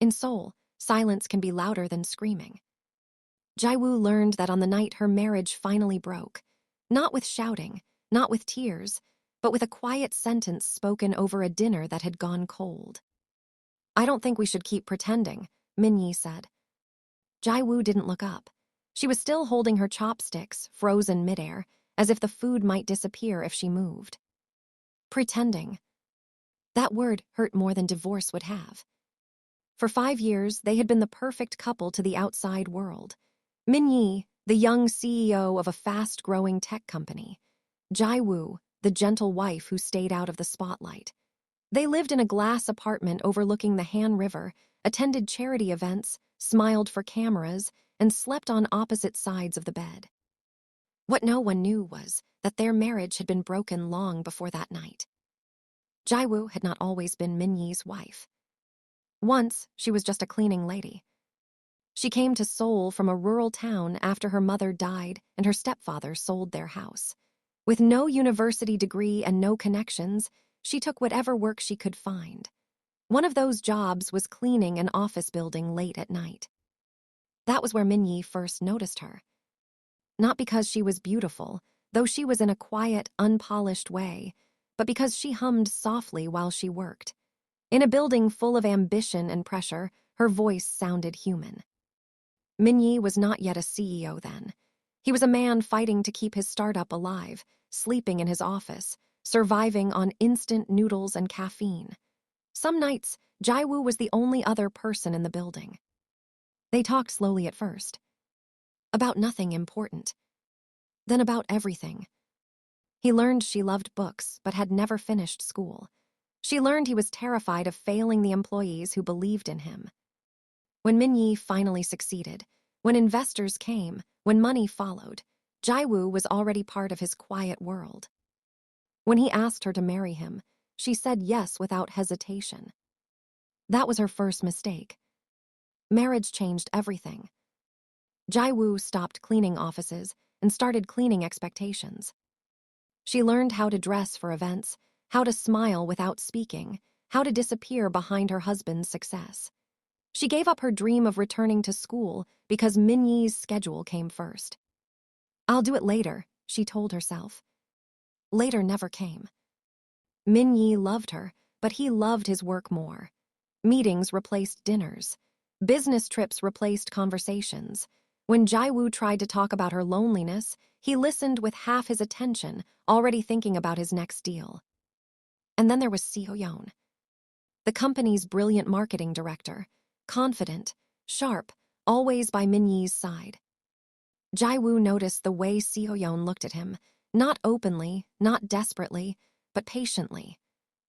In Seoul, silence can be louder than screaming. Jaiwoo learned that on the night her marriage finally broke, not with shouting, not with tears, but with a quiet sentence spoken over a dinner that had gone cold. "I don't think we should keep pretending," Minyi said. Jaiwoo didn't look up. She was still holding her chopsticks, frozen midair, as if the food might disappear if she moved. Pretending. That word hurt more than divorce would have. For 5 years, they had been the perfect couple to the outside world. Minyi, the young CEO of a fast-growing tech company. Jaiwoo, the gentle wife who stayed out of the spotlight. They lived in a glass apartment overlooking the Han River, attended charity events, smiled for cameras, and slept on opposite sides of the bed. What no one knew was that their marriage had been broken long before that night. Jaiwoo had not always been Minyi's wife. Once, she was just a cleaning lady. She came to Seoul from a rural town after her mother died and her stepfather sold their house. With no university degree and no connections, she took whatever work she could find. One of those jobs was cleaning an office building late at night. That was where Minyi first noticed her. Not because she was beautiful, though she was in a quiet, unpolished way, but because she hummed softly while she worked. In a building full of ambition and pressure, her voice sounded human. Minyi was not yet a CEO then. He was a man fighting to keep his startup alive, sleeping in his office, surviving on instant noodles and caffeine. Some nights, Jaiwoo was the only other person in the building. They talked slowly at first. About nothing important. Then about everything. He learned she loved books but had never finished school. She learned he was terrified of failing the employees who believed in him. When Minyi finally succeeded, when investors came, when money followed, Jaiwoo was already part of his quiet world. When he asked her to marry him, she said yes without hesitation. That was her first mistake. Marriage changed everything. Jaiwoo stopped cleaning offices and started cleaning expectations. She learned how to dress for events, how to smile without speaking, how to disappear behind her husband's success. She gave up her dream of returning to school because Minyi's schedule came first. "I'll do it later," she told herself. Later never came. Minyi loved her, but he loved his work more. Meetings replaced dinners. Business trips replaced conversations. When Jaiwoo tried to talk about her loneliness, he listened with half his attention, already thinking about his next deal. And then there was Seo Yeon, the company's brilliant marketing director, confident, sharp, always by Minyi's side. Jaiwoo noticed the way Seo Yeon looked at him, not openly, not desperately, but patiently,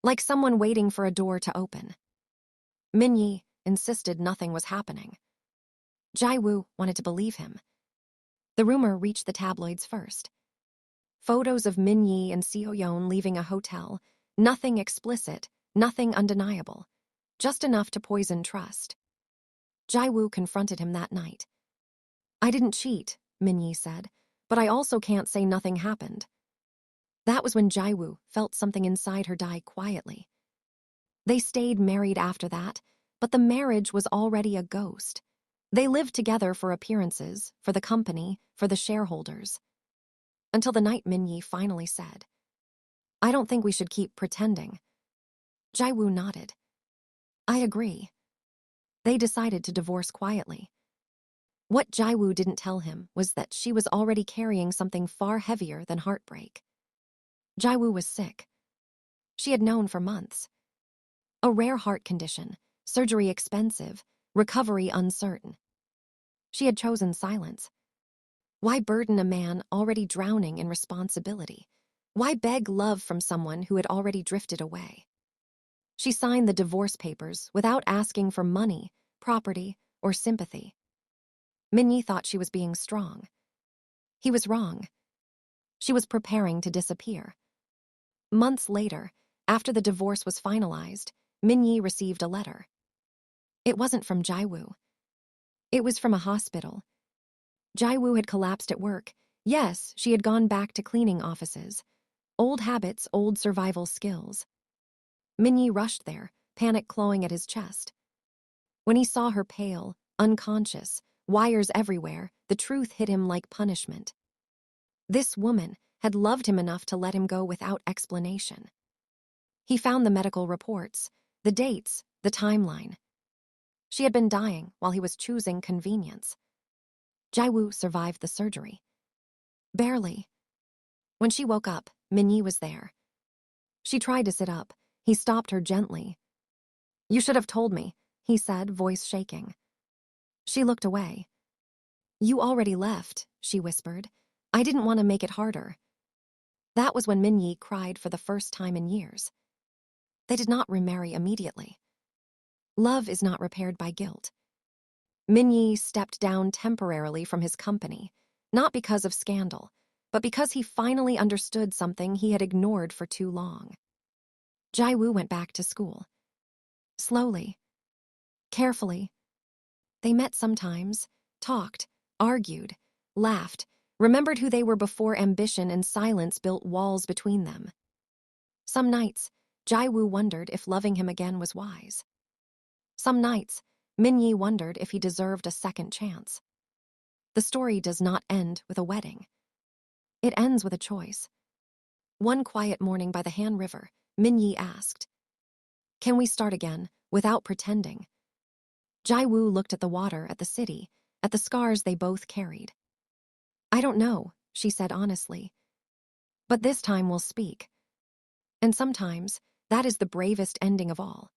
like someone waiting for a door to open. Minyi insisted nothing was happening. Jaiwoo wanted to believe him. The rumor reached the tabloids first. Photos of Minyi and Seo Yeon leaving a hotel, nothing explicit, nothing undeniable, just enough to poison trust. Jaiwoo confronted him that night. "I didn't cheat," Minyi said, "but I also can't say nothing happened." That was when Jaiwoo felt something inside her die quietly. They stayed married after that, but the marriage was already a ghost. They lived together for appearances, for the company, for the shareholders. Until the night Minyi finally said, "I don't think we should keep pretending." Jaiwoo nodded. "I agree." They decided to divorce quietly. What Jaiwoo didn't tell him was that she was already carrying something far heavier than heartbreak. Jaiwoo was sick. She had known for months. A rare heart condition, surgery expensive, recovery uncertain. She had chosen silence. Why burden a man already drowning in responsibility? Why beg love from someone who had already drifted away? She signed the divorce papers without asking for money, property, or sympathy. Minyi thought she was being strong. He was wrong. She was preparing to disappear. Months later, after the divorce was finalized, Minyi received a letter. It wasn't from Jaiwoo. It was from a hospital. Jaiwoo had collapsed at work. Yes, she had gone back to cleaning offices. Old habits, old survival skills. Minyi rushed there, panic clawing at his chest. When he saw her pale, unconscious, wires everywhere, the truth hit him like punishment. This woman had loved him enough to let him go without explanation. He found the medical reports, the dates, the timeline. She had been dying while he was choosing convenience. Jaiwoo survived the surgery. Barely. When she woke up, Minyi was there. She tried to sit up. He stopped her gently. "You should have told me," he said, voice shaking. She looked away. "You already left," she whispered. "I didn't want to make it harder." That was when Minyi cried for the first time in years. They did not remarry immediately. Love is not repaired by guilt. Minyi stepped down temporarily from his company, not because of scandal, but because he finally understood something he had ignored for too long. Jaiwoo went back to school. Slowly, carefully. They met sometimes, talked, argued, laughed, remembered who they were before ambition and silence built walls between them. Some nights, Jaiwoo wondered if loving him again was wise. Some nights, Minyi wondered if he deserved a second chance. The story does not end with a wedding. It ends with a choice. One quiet morning by the Han River, Minyi asked, "Can we start again, without pretending?" Jaiwoo looked at the water, at the city, at the scars they both carried. "I don't know," she said honestly. "But this time we'll speak. And sometimes, that is the bravest ending of all."